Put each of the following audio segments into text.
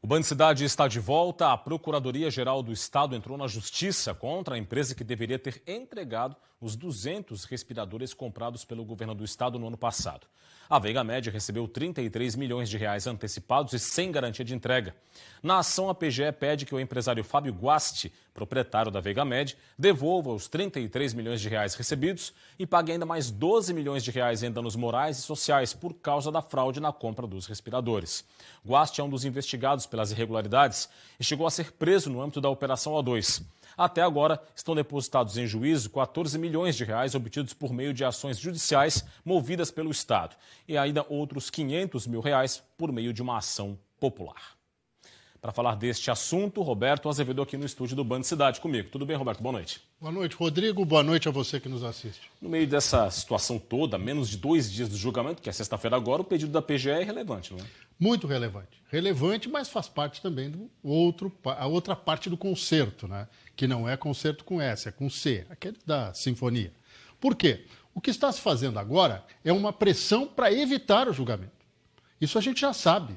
Band Cidade está de volta. A Procuradoria-Geral do Estado entrou na justiça contra a empresa que deveria ter entregado os 200 respiradores comprados pelo governo do estado no ano passado. A Veiga Med recebeu 33 milhões de reais antecipados e sem garantia de entrega. Na ação, a PGE pede que o empresário Fábio Guasti, proprietário da Veiga Med, devolva os 33 milhões de reais recebidos e pague ainda mais 12 milhões de reais em danos morais e sociais por causa da fraude na compra dos respiradores. Guasti é um dos investigados pelas irregularidades e chegou a ser preso no âmbito da Operação O2. Até agora, estão depositados em juízo 14 milhões de reais obtidos por meio de ações judiciais movidas pelo Estado e ainda outros 500 mil reais por meio de uma ação popular. Para falar deste assunto, Roberto Azevedo aqui no estúdio do Band Cidade comigo. Tudo bem, Roberto? Boa noite. Boa noite, Rodrigo. Boa noite a você que nos assiste. No meio dessa situação toda, menos de 2 dias do julgamento, que é sexta-feira agora, o pedido da PGE é relevante, não é? Muito relevante. Relevante, mas faz parte também a outra parte do concerto, né? Que não é concerto com S, é com C, aquele da sinfonia. Por quê? O que está se fazendo agora é uma pressão para evitar o julgamento. Isso a gente já sabe.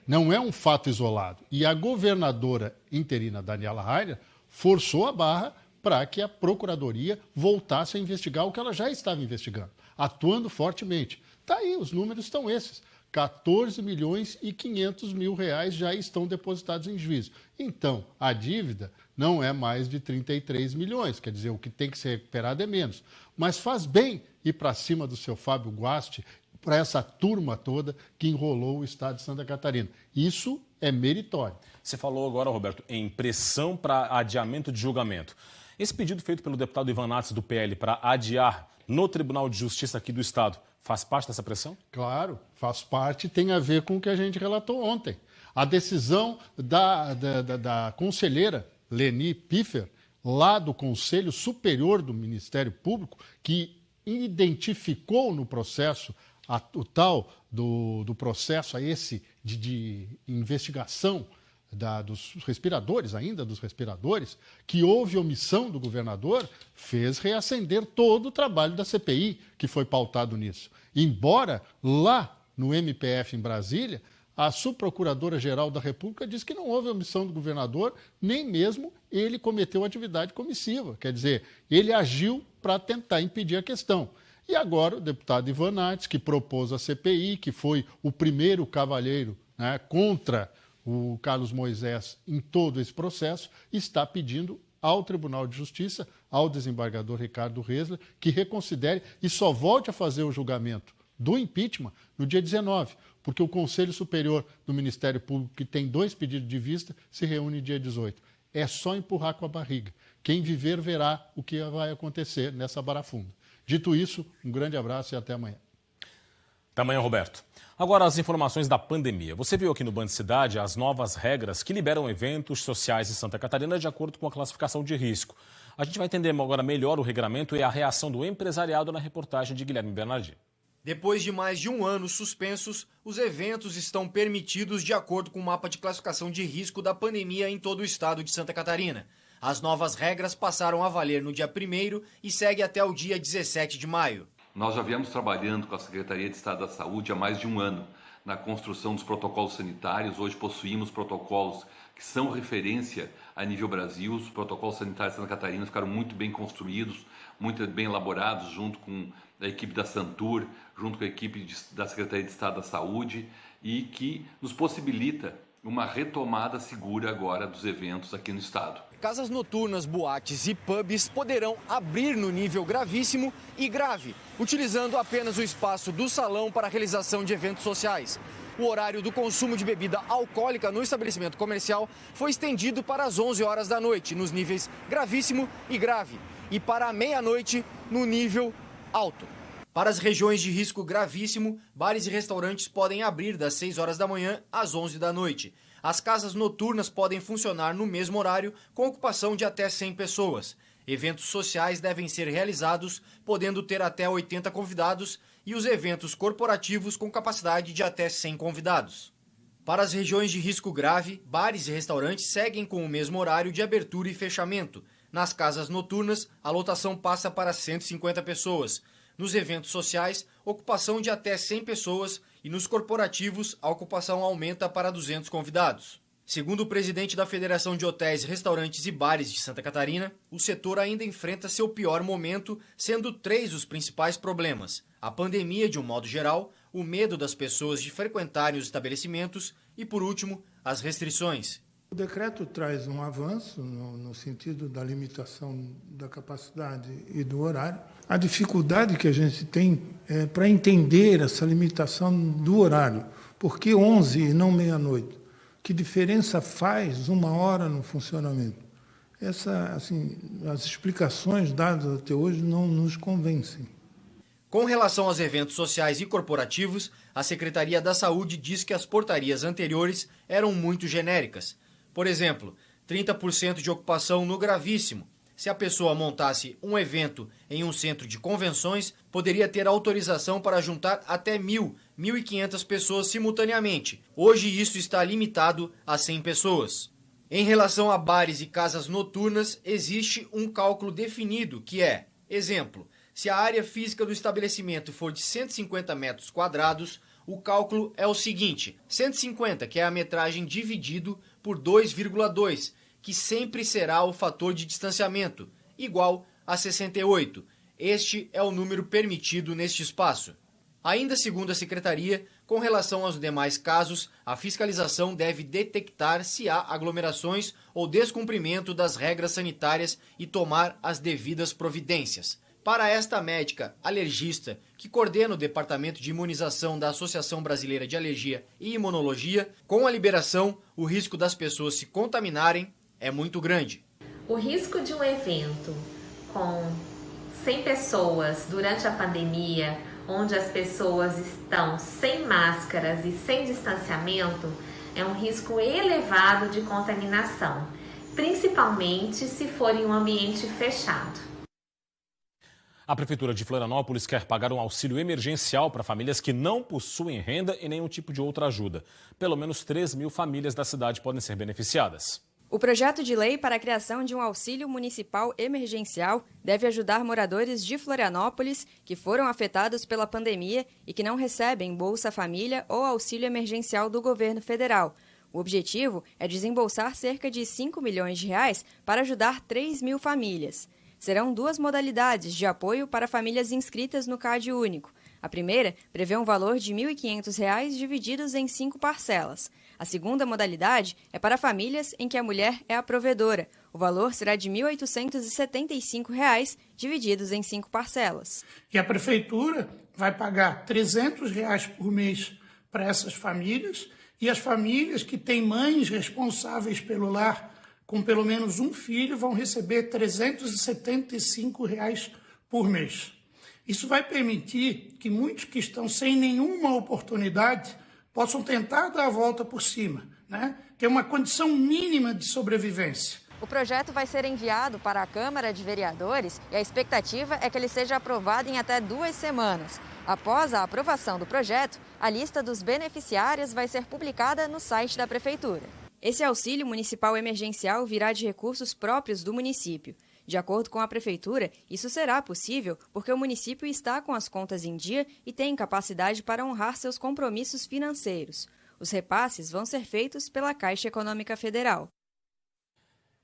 Não é um fato isolado. E a governadora interina Daniela Rainer forçou a barra para que a Procuradoria voltasse a investigar o que ela já estava investigando, atuando fortemente. Está aí, os números estão esses. 14 milhões e 500 mil reais já estão depositados em juízo. Então, a dívida não é mais de 33 milhões, quer dizer, o que tem que ser recuperado é menos. Mas faz bem ir para cima do seu Fábio Guasti, para essa turma toda que enrolou o estado de Santa Catarina. Isso é meritório. Você falou agora, Roberto, em pressão para adiamento de julgamento. Esse pedido feito pelo deputado Ivan Nats do PL para adiar no Tribunal de Justiça aqui do Estado faz parte dessa pressão? Claro, faz parte, tem a ver com o que a gente relatou ontem. A decisão da conselheira Leni Piffer, lá do Conselho Superior do Ministério Público, que identificou no processo o tal do processo a esse de investigação dos respiradores, ainda dos respiradores, que houve omissão do governador, fez reacender todo o trabalho da CPI que foi pautado nisso. Embora lá no MPF em Brasília, a subprocuradora-geral da República disse que não houve omissão do governador, nem mesmo ele cometeu atividade comissiva. Quer dizer, ele agiu para tentar impedir a questão. E agora o deputado Ivan Nats, que propôs a CPI, que foi o primeiro cavalheiro, né, contra o Carlos Moisés em todo esse processo, está pedindo ao Tribunal de Justiça, ao desembargador Ricardo Resler, que reconsidere e só volte a fazer o julgamento do impeachment no dia 19, porque o Conselho Superior do Ministério Público, que tem 2 pedidos de vista, se reúne dia 18. É só empurrar com a barriga. Quem viver verá o que vai acontecer nessa barafunda. Dito isso, um grande abraço e até amanhã. Até amanhã, Roberto. Agora, as informações da pandemia. Você viu aqui no Band Cidade as novas regras que liberam eventos sociais em Santa Catarina de acordo com a classificação de risco. A gente vai entender agora melhor o regramento e a reação do empresariado na reportagem de Guilherme Bernardi. Depois de mais de um ano suspensos, os eventos estão permitidos de acordo com o mapa de classificação de risco da pandemia em todo o estado de Santa Catarina. As novas regras passaram a valer no dia 1º e segue até o dia 17 de maio. Nós já viemos trabalhando com a Secretaria de Estado da Saúde há mais de um ano na construção dos protocolos sanitários. Hoje possuímos protocolos que são referência a nível Brasil. Os protocolos sanitários de Santa Catarina ficaram muito bem construídos, muito bem elaborados, junto com a equipe da Santur, junto com a equipe da Secretaria de Estado da Saúde, e que nos possibilita uma retomada segura agora dos eventos aqui no estado. Casas noturnas, boates e pubs poderão abrir no nível gravíssimo e grave, utilizando apenas o espaço do salão para a realização de eventos sociais. O horário do consumo de bebida alcoólica no estabelecimento comercial foi estendido para as 11 horas da noite, nos níveis gravíssimo e grave, e para a meia-noite, no nível alto. Para as regiões de risco gravíssimo, bares e restaurantes podem abrir das 6 horas da manhã às 11 da noite. As casas noturnas podem funcionar no mesmo horário, com ocupação de até 100 pessoas. Eventos sociais devem ser realizados, podendo ter até 80 convidados, e os eventos corporativos com capacidade de até 100 convidados. Para as regiões de risco grave, bares e restaurantes seguem com o mesmo horário de abertura e fechamento. Nas casas noturnas, a lotação passa para 150 pessoas. Nos eventos sociais, ocupação de até 100 pessoas e nos corporativos, a ocupação aumenta para 200 convidados. Segundo o presidente da Federação de Hotéis, Restaurantes e Bares de Santa Catarina, o setor ainda enfrenta seu pior momento, sendo 3 os principais problemas: a pandemia de um modo geral, o medo das pessoas de frequentarem os estabelecimentos e, por último, as restrições. O decreto traz um avanço no sentido da limitação da capacidade e do horário. A dificuldade que a gente tem é para entender essa limitação do horário. Por que 11 e não meia-noite? Que diferença faz 1 hora no funcionamento? As explicações dadas até hoje não nos convencem. Com relação aos eventos sociais e corporativos, a Secretaria da Saúde diz que as portarias anteriores eram muito genéricas. Por exemplo, 30% de ocupação no gravíssimo. Se a pessoa montasse um evento em um centro de convenções, poderia ter autorização para juntar até 1.500 pessoas simultaneamente. Hoje isso está limitado a 100 pessoas. Em relação a bares e casas noturnas, existe um cálculo definido que é, exemplo, se a área física do estabelecimento for de 150 metros quadrados, o cálculo é o seguinte: 150, que é a metragem dividido por 2,2, que sempre será o fator de distanciamento, igual a 68. Este é o número permitido neste espaço. Ainda segundo a Secretaria, com relação aos demais casos, a fiscalização deve detectar se há aglomerações ou descumprimento das regras sanitárias e tomar as devidas providências. Para esta médica alergista, que coordena o Departamento de Imunização da Associação Brasileira de Alergia e Imunologia, com a liberação, o risco das pessoas se contaminarem é muito grande. O risco de um evento com 100 pessoas durante a pandemia, onde as pessoas estão sem máscaras e sem distanciamento, é um risco elevado de contaminação, principalmente se for em um ambiente fechado. A Prefeitura de Florianópolis quer pagar um auxílio emergencial para famílias que não possuem renda e nenhum tipo de outra ajuda. Pelo menos 3.000 famílias da cidade podem ser beneficiadas. O projeto de lei para a criação de um auxílio municipal emergencial deve ajudar moradores de Florianópolis que foram afetados pela pandemia e que não recebem Bolsa Família ou auxílio emergencial do governo federal. O objetivo é desembolsar cerca de 5 milhões de reais para ajudar 3.000 famílias. Serão 2 modalidades de apoio para famílias inscritas no CAD Único. A primeira prevê um valor de R$ 1.500 divididos em 5 parcelas. A segunda modalidade é para famílias em que a mulher é a provedora. O valor será de R$ 1.875 divididos em 5 parcelas. E a Prefeitura vai pagar R$ 300 por mês para essas famílias, e as famílias que têm mães responsáveis pelo lar com pelo menos um filho vão receber R$ 375 por mês. Isso vai permitir que muitos que estão sem nenhuma oportunidade possam tentar dar a volta por cima, ter uma condição mínima de sobrevivência. O projeto vai ser enviado para a Câmara de Vereadores e a expectativa é que ele seja aprovado em até 2 semanas. Após a aprovação do projeto, a lista dos beneficiários vai ser publicada no site da Prefeitura. Esse auxílio municipal emergencial virá de recursos próprios do município. De acordo com a Prefeitura, isso será possível porque o município está com as contas em dia e tem capacidade para honrar seus compromissos financeiros. Os repasses vão ser feitos pela Caixa Econômica Federal.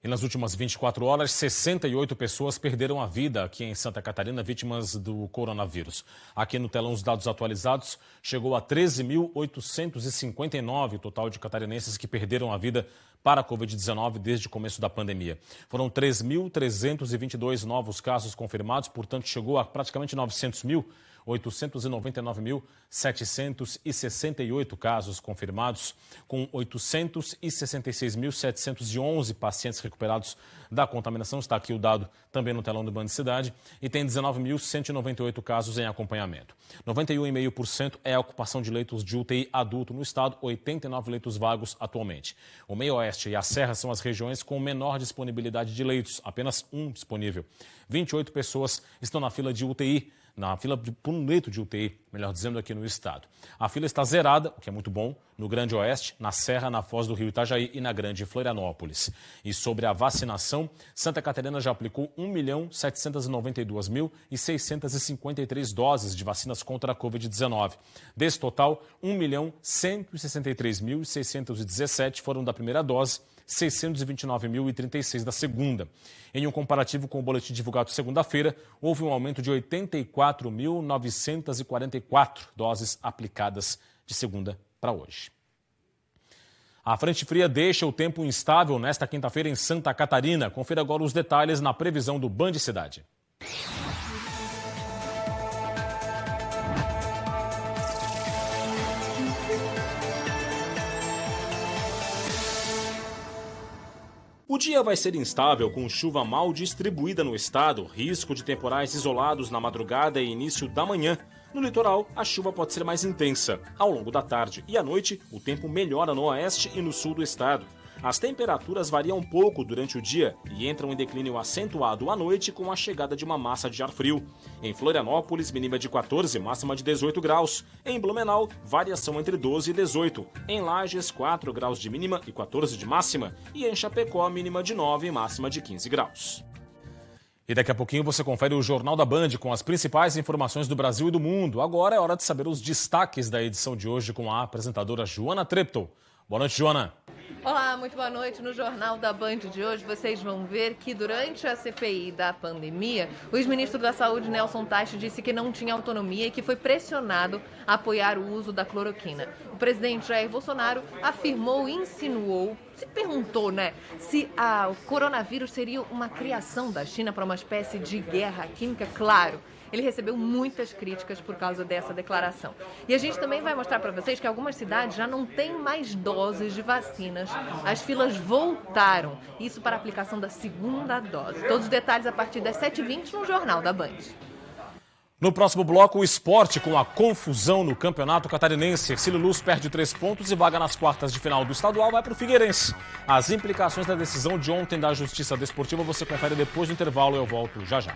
E nas últimas 24 horas, 68 pessoas perderam a vida aqui em Santa Catarina, vítimas do coronavírus. Aqui no telão, os dados atualizados, chegou a 13.859 o total de catarinenses que perderam a vida para a Covid-19 desde o começo da pandemia. Foram 3.322 novos casos confirmados, portanto, chegou a praticamente 900 mil. 899.768 casos confirmados, com 866.711 pacientes recuperados da contaminação. Está aqui o dado também no telão do Band Cidade. E tem 19.198 casos em acompanhamento. 91,5% é a ocupação de leitos de UTI adulto no estado, 89 leitos vagos atualmente. O Meio-Oeste e a Serra são as regiões com menor disponibilidade de leitos, apenas um disponível. 28 pessoas estão na fila de UTI na fila por um leito de UTI, melhor dizendo, aqui no estado. A fila está zerada, o que é muito bom, no Grande Oeste, na Serra, na Foz do Rio Itajaí e na Grande Florianópolis. E sobre a vacinação, Santa Catarina já aplicou 1.792.653 doses de vacinas contra a Covid-19. Desse total, 1.163.617 foram da primeira dose, 629.036 da segunda. Em um comparativo com o boletim divulgado segunda-feira, houve um aumento de 84.944 doses aplicadas de segunda para hoje. A frente fria deixa o tempo instável nesta quinta-feira em Santa Catarina. Confira agora os detalhes na previsão do Band Cidade. O dia vai ser instável, com chuva mal distribuída no estado, risco de temporais isolados na madrugada e início da manhã. No litoral, a chuva pode ser mais intensa. Ao longo da tarde e à noite, o tempo melhora no oeste e no sul do estado. As temperaturas variam um pouco durante o dia e entram em declínio acentuado à noite com a chegada de uma massa de ar frio. Em Florianópolis, mínima de 14, máxima de 18 graus. Em Blumenau, variação entre 12 e 18. Em Lages, 4 graus de mínima e 14 de máxima. E em Chapecó, mínima de 9 e máxima de 15 graus. E daqui a pouquinho você confere o Jornal da Band com as principais informações do Brasil e do mundo. Agora é hora de saber os destaques da edição de hoje com a apresentadora Joana Treptow. Boa noite, Joana. Olá, muito boa noite. No Jornal da Band de hoje, vocês vão ver que durante a CPI da pandemia, o ex-ministro da Saúde, Nelson Teich, disse que não tinha autonomia e que foi pressionado a apoiar o uso da cloroquina. O presidente Jair Bolsonaro afirmou, insinuou, se perguntou, se o coronavírus seria uma criação da China para uma espécie de guerra química. Claro, ele recebeu muitas críticas por causa dessa declaração. E a gente também vai mostrar para vocês que algumas cidades já não têm mais doses de vacinas. As filas voltaram. Isso para a aplicação da segunda dose. Todos os detalhes a partir das 7h20 no Jornal da Band. No próximo bloco, o esporte com a confusão no Campeonato Catarinense. Ercílio Luz perde 3 pontos e vaga nas quartas de final do estadual vai para o Figueirense. As implicações da decisão de ontem da Justiça Desportiva você confere depois do intervalo. Eu volto já já.